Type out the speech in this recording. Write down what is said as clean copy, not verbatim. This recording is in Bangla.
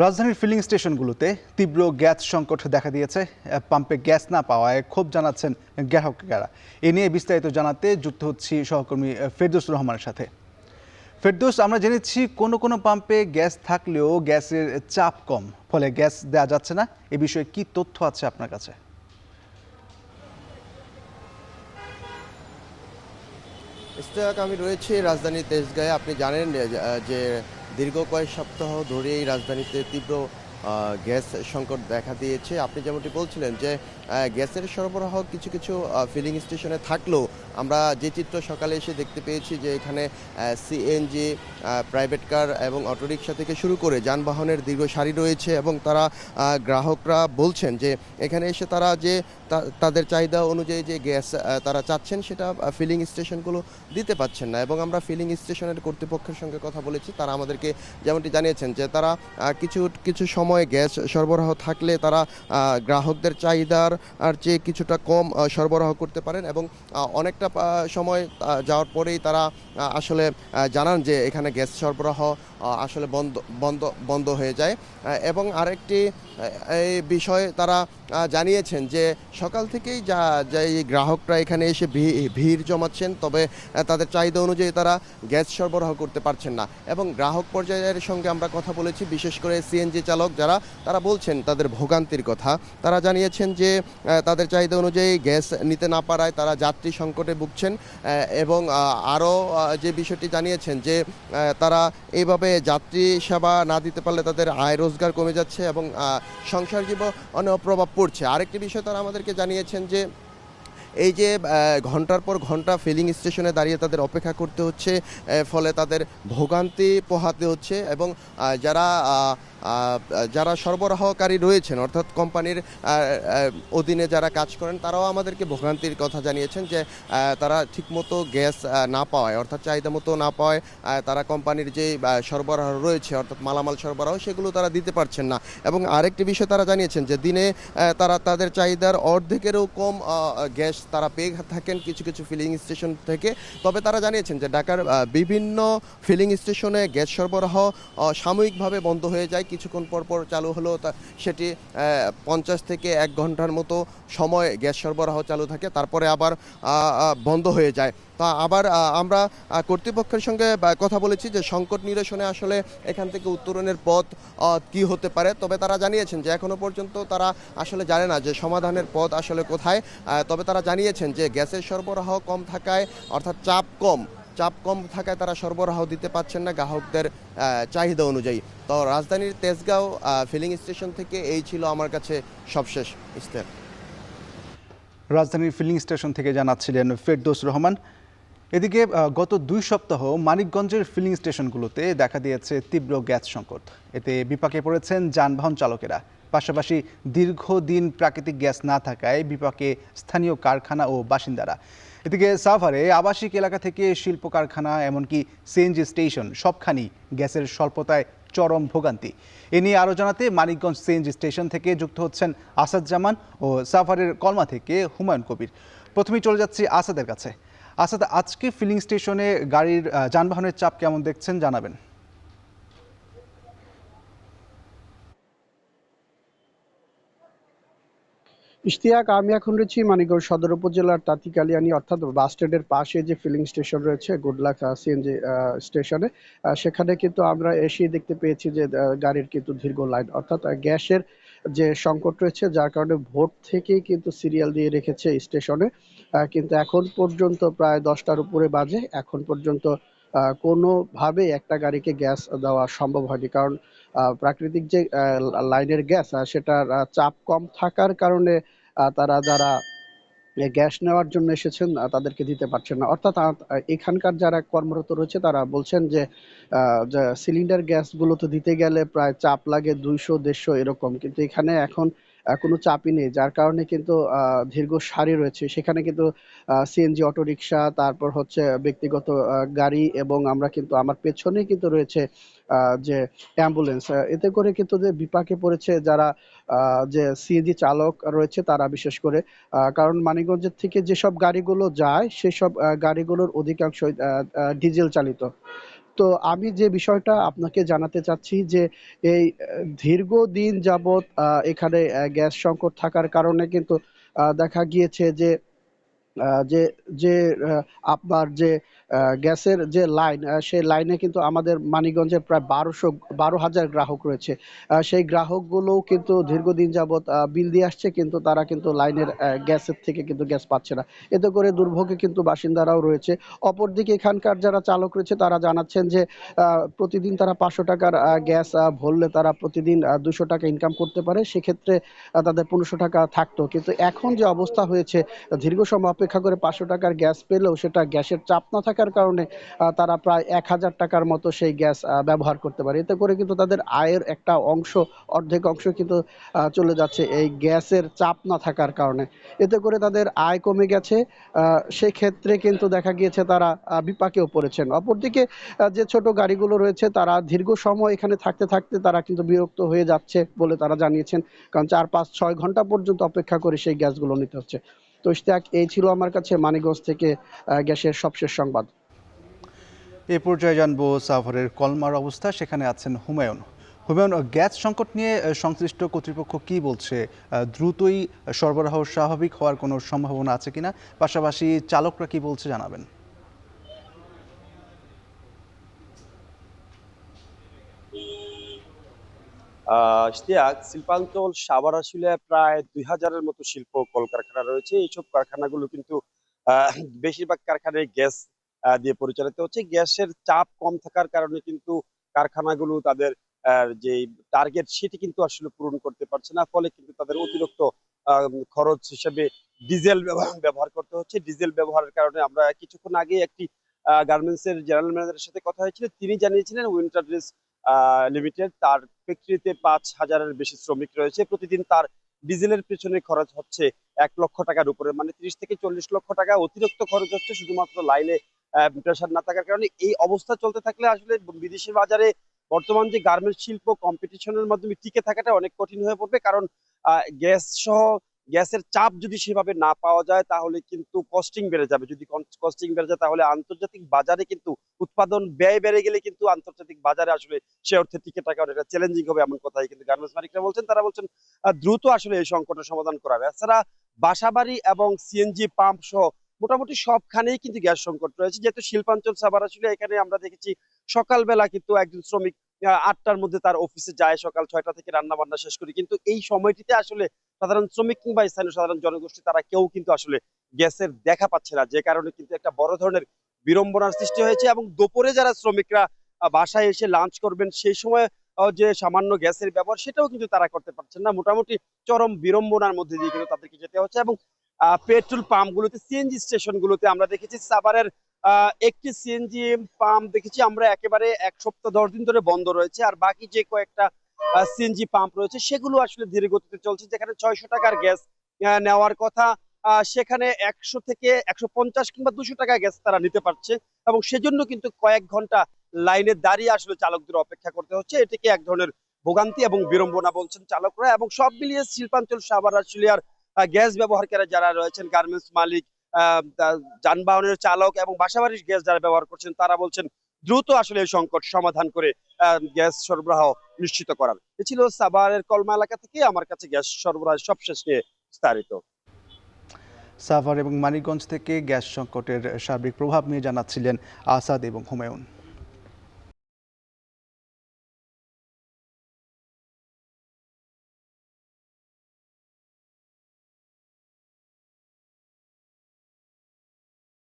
রাজধানীর ফিলিং স্টেশনগুলোতে তীব্র গ্যাস সংকট দেখা দিয়েছে। পাম্পে গ্যাস না পাওয়ায় ক্ষোভ জানাচ্ছেন গ্রাহকেরা। এ নিয়ে বিস্তারিত জানাতে যুক্ত হচ্ছি সহকর্মী ফেরদৌস রহমানের সাথে। ফেরদৌস, আমরা জেনেছি কোনো কোনো পাম্পে গ্যাস থাকলেও গ্যাসের চাপ কম, ফলে গ্যাস দেওয়া যাচ্ছে না। এ বিষয়ে কি তথ্য আছে আপনার কাছে? আমি রয়েছি রাজধানীর তেজগাঁয়ে। আপনি জানেন যে দীর্ঘ কয়েক সপ্তাহ ধরেই রাজধানীতে তীব্র গ্যাস সংকট দেখা দিয়েছে। আপনি যেমনটি বলছিলেন যে গ্যাসের সরবরাহ কিছু কিছু ফিলিং স্টেশনে থাকলেও আমরা যে চিত্র সকালে এসে দেখতে পেয়েছি যে এখানে সিএনজি, প্রাইভেট কার এবং অটোরিকশা থেকে শুরু করে যানবাহনের দীর্ঘ সারি রয়েছে এবং তারা গ্রাহকরা বলছেন যে এখানে এসে তারা যে তাদের চাহিদা অনুযায়ী যে গ্যাস তারা চাচ্ছেন সেটা ফিলিং স্টেশনগুলো দিতে পারছেন না। এবং আমরা ফিলিং স্টেশনের কর্তৃপক্ষের সঙ্গে কথা বলেছি, তারা আমাদেরকে যেমনটি জানিয়েছেন যে তারা কিছু কিছু সময় গ্যাস সরবরাহ থাকলে তারা গ্রাহকদের চাহিদার চেয়ে কিছুটা কম সরবরাহ করতে পারেন এবং অনেকটা সময় যাওয়ার পরেই তারা আসলে জানান যে এখানে গ্যাস সরবরাহ আসলে বন্ধ হয়ে যায়। এবং আরেকটি এই বিষয় তারা জানিয়েছেন যে সকাল থেকেই এই গ্রাহকরা এখানে এসে ভিড় জমাচ্ছেন, তবে তাদের চাহিদা অনুযায়ী তারা গ্যাস সরবরাহ করতে পারছেন না। এবং গ্রাহক পর্যায়ের সঙ্গে আমরা কথা বলেছি, বিশেষ করে সিএনজি চালক যারা, তারা বলছেন তাদের ভোগান্তির কথা। তারা জানিয়েছেন যে তাদের চাহিদা অনুযায়ী গ্যাস নিতে না পারায় তারা যাত্রী সংকটে ভুগছেন। এবং আরও যে বিষয়টি জানিয়েছেন যে তারা এইভাবে যাত্রী সেবা না দিতে পারলে তাদের আয় রোজগার কমে যাচ্ছে এবং সংসার জীবনেও প্রভাব পড়ছে। আরেকটি বিষয় তারা আমাদেরকে জানিয়েছেন যে এই যে ঘন্টার পর ঘন্টা ফিলিং স্টেশনে দাঁড়িয়ে তাদের অপেক্ষা করতে হচ্ছে, ফলে তাদের ভোগান্তি পোহাতে হচ্ছে। এবং যারা যারা সরবরাহকারী রয়েছেন, অর্থাৎ কোম্পানির অধীনে যারা কাজ করেন, তারাও আমাদেরকে ভোগান্তির কথা জানিয়েছেন যে তারা ঠিকমতো গ্যাস না পাওয়ায়, অর্থাৎ চাহিদা মতো না পাওয়ায় তারা কোম্পানির যে সরবরাহ রয়েছে, অর্থাৎ মালামাল সরবরাহ, সেগুলো তারা দিতে পারছেন না। এবং আরেকটি বিষয় তারা জানিয়েছেন যে দিনে তারা তাদের চাহিদার অর্ধেকেরও কম গ্যাস তারা পেয়ে থাকেন কিছু কিছু ফিলিং স্টেশন থেকে। তবে তারা জানিয়েছেন যে ঢাকার বিভিন্ন ফিলিং স্টেশনে গ্যাস সরবরাহ সাময়িকভাবে বন্ধ হয়ে যায়, কিছুক্ষণ পর চালু হলেও সেটি 50 থেকে 1 ঘন্টার মতো সময় গ্যাস সরবরাহ চালু থাকে, তারপরে আবার বন্ধ হয়ে যায়। তা আবার আমরা কর্তৃপক্ষের সঙ্গে কথা বলেছি যে সংকট নিরসনে আসলে এখান থেকে উত্তরণের পথ কি হতে পারে। তবে তারা জানিয়েছেন যে এখনও পর্যন্ত তারা আসলে জানে না যে সমাধানের পথ আসলে কোথায়। তবে তারা জানিয়েছেন যে গ্যাসের সরবরাহ কম থাকায়, অর্থাৎ চাপ কম থাকায় তারা সরবরাহ দিতে পারছেন না গ্রাহকদের চাহিদা অনুযায়ী। তো রাজধানীর তেজগাঁও ফিলিং স্টেশন থেকে এই ছিল আমার কাছে সবশেষ ইস্তেহার। রাজধানীর ফিলিং স্টেশন থেকে জানাচ্ছিলেন ফেরদৌস রহমান। এদিকে গত 2 সপ্তাহ মানিকগঞ্জের ফিলিং স্টেশনগুলোতে দেখা দিয়েছে তীব্র গ্যাস সংকট। এতে বিপাকে পড়েছেন যানবাহন চালকেরা। পাশাপাশি দীর্ঘদিন প্রাকৃতিক গ্যাস না থাকায় বিপাকে স্থানীয় কারখানা ও বাসিন্দারা। এদিকে সাভারে আবাসিক এলাকা থেকে শিল্প কারখানা, এমনকি সিএনজি স্টেশন, সবখানি গ্যাসের স্বল্পতায় চরম ভোগান্তি। এ নিয়ে আরও জানাতে মানিকগঞ্জ সিএনজি স্টেশন থেকে যুক্ত হচ্ছেন আসাদ জামান ও সাভারের কলমা থেকে হুমায়ুন কবির। প্রথমেই চলে যাচ্ছি আসাদের কাছে। আসাদ, আজকে ফিলিং স্টেশনে গাড়ির যানবাহনের চাপ কেমন দেখছেন, জানাবেন। ইশতিয়াক, আমি এখন রয়েছি মানিকগঞ্জ সদর উপজেলার তাঁতিকালিয়ানী অর্থাৎ বাস স্ট্যান্ডের পাশে যে ফিলিং স্টেশন রয়েছে গুডলাক সিএনজি স্টেশনে, সেখানে কিন্তু আমরা এসে দেখতে পেয়েছি যে গাড়ির কিন্তু দীর্ঘ লাইন, অর্থাৎ গ্যাসের যে সংকট রয়েছে, যার কারণে ভোর থেকেই কিন্তু সিরিয়াল দিয়ে রেখেছে স্টেশনে। কিন্তু এখন পর্যন্ত প্রায় 10টার উপরে বাজে, এখন পর্যন্ত কোনোভাবেই একটা গাড়িকে গ্যাস দেওয়া সম্ভব হয়নি। কারণ প্রাকৃতিক যে লাইনের গ্যাস, সেটার চাপ কম থাকার কারণে তারা যারা গ্যাস নেওয়ার জন্য এসেছেন তাদেরকে দিতে পারছেন না। অর্থাৎ এখানকার যারা কর্মরত রয়েছে তারা বলছেন যে সিলিন্ডার গ্যাসগুলো তো দিতে গেলে প্রায় চাপ লাগে 200-150 এরকম, কিন্তু এখানে এখন কোনো চাপই নেই, যার কারণে কিন্তু দীর্ঘ সারি রয়েছে। সেখানে কিন্তু সিএনজি অটোরিকশা, তারপর হচ্ছে ব্যক্তিগত গাড়ি, এবং আমরা কিন্তু আমার পেছনে কিন্তু রয়েছে যে অ্যাম্বুলেন্স। এতে করে কিন্তু যে বিপাকে পড়েছে যারা যে সিএনজি চালক রয়েছে তারা, বিশেষ করে কারণ মানিকগঞ্জের থেকে যেসব গাড়িগুলো যায় সেসব গাড়িগুলোর অধিকাংশই ডিজেল চালিত। তো আমি যে বিষয়টা আপনাকে জানাতে চাচ্ছি যে এই দীর্ঘদিন যাবৎ এখানে গ্যাস সংকট থাকার কারণে কিন্তু দেখা গিয়েছে যে যে যে আপনার যে গ্যাসের যে লাইন সেই লাইনে কিন্তু আমাদের মানিকগঞ্জে প্রায় 12,000 গ্রাহক রয়েছে। সেই গ্রাহকগুলোও কিন্তু দীর্ঘদিন যাবৎ বিল দিয়ে আসছে, কিন্তু তারা কিন্তু লাইনের গ্যাসের থেকে কিন্তু গ্যাস পাচ্ছে না। এতে করে দুর্ভোগে কিন্তু বাসিন্দারাও রয়েছে। অপরদিকে এখানকার যারা চালক রয়েছে তারা জানাচ্ছেন যে প্রতিদিন তারা 500 টাকার গ্যাস ভরলে তারা প্রতিদিন 200 টাকা ইনকাম করতে পারে। সেক্ষেত্রে তাদের 1500 টাকা থাকতো। কিন্তু এখন যে অবস্থা হয়েছে, দীর্ঘ সময় অপেক্ষা করে 500 টাকার গ্যাস পেলেও সেটা গ্যাসের চাপ না থাকার কারণে তারা প্রায় 1000 টাকার মতো সেই গ্যাস ব্যবহার করতে পারে। এতে করে কিন্তু তাদের আয়ের একটা অংশ, অর্ধেক অংশ কিন্তু চলে যাচ্ছে এই গ্যাসের চাপ না থাকার কারণে। এতে করে তাদের আয় কমে গেছে। সেক্ষেত্রে কিন্তু দেখা গিয়েছে তারা বিপাকেও পড়েছেন। অপরদিকে যে ছোট গাড়িগুলো রয়েছে তারা দীর্ঘ সময় এখানে থাকতে থাকতে তারা কিন্তু বিরক্ত হয়ে যাচ্ছে বলে তারা জানিয়েছেন। কারণ 4, 5, 6 ঘন্টা পর্যন্ত অপেক্ষা করে সেই গ্যাসগুলো নিতে হচ্ছে। তো ইশতিয়াক, এই ছিল আমার কাছে মানিকগঞ্জ থেকে গ্যাসের সবশেষ সংবাদ। এ পর্যায়ে জানবো সাভারের কলমার অবস্থা, সেখানে আছেন হুমায়ুন। হুমায়ুন, গ্যাস সংকট নিয়ে সংশ্লিষ্ট কর্তৃপক্ষ কি বলছে? দ্রুতই সরবরাহ স্বাভাবিক হওয়ার কোনো সম্ভাবনা আছে কিনা, পাশাপাশি চালকরা কি বলছে জানাবেন। ইশতিয়াক, শিল্পাঞ্চল সাভার আসলে প্রায় 2000-এর মতো শিল্প কলকারখানা রয়েছে। এইসব কারখানাগুলো কিন্তু আহ, বেশিরভাগ কারখানায় গ্যাস দিয়ে পরিচালিত হচ্ছে। গ্যাসের চাপ কম থাকার কারণে কিন্তু কারখানাগুলো তাদের যে টার্গেট সেটি কিন্তু আসলে পূরণ করতে পারছে না। ফলে কিন্তু তাদের অতিরিক্ত খরচ হিসেবে ডিজেল ব্যবহার করতে হচ্ছে। ডিজেল ব্যবহারের কারণে আমরা কিছুক্ষণ আগে একটি গার্মেন্টস এর জেনারেল ম্যানেজারের সাথে কথা হয়েছিল। তিনি জানিয়েছিলেন উইন্টার ড্রেস লিমিটেড তার ফ্যাক্টরিতে 5000-এর বেশি শ্রমিক রয়েছে। প্রতিদিন তার ডিজেলের পেছনে খরচ হচ্ছে 1 লক্ষ টাকার উপরে, মানে 30 থেকে 40 লক্ষ টাকা অতিরিক্ত খরচ হচ্ছে শুধুমাত্র লাইনে প্রেশার না থাকার কারণে। এই অবস্থা চলতে থাকলে আসলে বিদেশি বাজারে বর্তমান যে গার্মেন্টস শিল্প কম্পিটিশনের মাধ্যমে টিকে থাকাটা অনেক কঠিন হয়ে পড়বে। কারণ গ্যাস সহ গ্যাসের চাপ যদি সেভাবে না পাওয়া যায় তাহলে কিন্তু কস্টিং বেড়ে যাবে। যদি কস্টিং বেড়ে যায় তাহলে আন্তর্জাতিক বাজারে কিন্তু উৎপাদন ব্যয় বেড়ে গেলে কিন্তু আন্তর্জাতিক বাজারে আসলে সে অর্থে টিকে থাকা অনেকটা চ্যালেঞ্জিং হবে, এমন কথাই কিন্তু গার্মেন্টস মালিকরা বলছেন। তারা বলছেন দ্রুত আসলে এই সংকটের সমাধান করার। এছাড়া বাসাবাড়ি এবং সিএনজি পাম্প সহ মোটামুটি সবখানেই কিন্তু গ্যাস সংকট রয়েছে। যেহেতু শিল্পাঞ্চল সাভার আসলে এখানে আমরা দেখেছি সকালবেলা কিন্তু একজন শ্রমিক 8টার মধ্যে তার অফিসে যায়, সকাল 6টা থেকে রান্না বান্না শেষ করি। কিন্তু এই সময়টিতে আসলে সাধারণ শ্রমিক কিংবা স্থানীয় সাধারণ জনগোষ্ঠী তারা কেউ কিন্তু আসলে গ্যাসের দেখা পাচ্ছে না, যে কারণে কিন্তু একটা বড় ধরনের বিড়ম্বনার সৃষ্টি হয়েছে। এবং দুপুরে যারা শ্রমিকরা বাসায় এসে লাঞ্চ করবেন সেই সময় যে সামান্য গ্যাসের ব্যবহার সেটাও কিন্তু তারা করতে পারছেন না। মোটামুটি চরম বিড়ম্বনার মধ্যে দিয়ে কিন্তু তাদেরকে যেতে হচ্ছে। এবং পেট্রোল পাম্প গুলোতে, সিএনজি স্টেশন গুলোতে আমরা দেখেছি সাভারের একটি সিএনজি পাম্প দেখেছি আমরা একেবারে 1 সপ্তাহ 10 দিন ধরে বন্ধ রয়েছে। আর বাকি যে কয়েকটা সিএনজি পাম্প রয়েছে সেগুলো আসলে ধীরে গতিতে চলছে। যেখানে 600 টাকার গ্যাস নেওয়ার কথা সেখানে 100 থেকে 150 কিংবা 200 টাকা গ্যাস তারা নিতে পারছে। এবং সেজন্য কিন্তু কয়েক ঘন্টা লাইনে দাঁড়িয়ে আসলে চালকদের অপেক্ষা করতে হচ্ছে। এটিকে এক ধরনের ভোগান্তি এবং বিড়ম্বনা বলছেন চালকরা। এবং সব মিলিয়ে শিল্পাঞ্চল সাভার আশুলিয়ার গ্যাস ব্যবহারকারী যারা রয়েছেন, গার্মেন্টস মালিক, যানবাহনের চালক এবং বাসাবাড়ির গ্যাস যারা ব্যবহার করছেন তারা বলছেন দ্রুত আসলে এই সংকট সমাধান করে গ্যাস সরবরাহ নিশ্চিত করার। এ ছিল সাভারের কলমা এলাকা থেকে আমার কাছে গ্যাস সরবরাহের সবশেষ নিয়ে বিস্তারিত। সাভার এবং মানিকগঞ্জ থেকে গ্যাস সংকটের সার্বিক প্রভাব নিয়ে জানাচ্ছিলেন আসাদ এবং হুমায়ুন।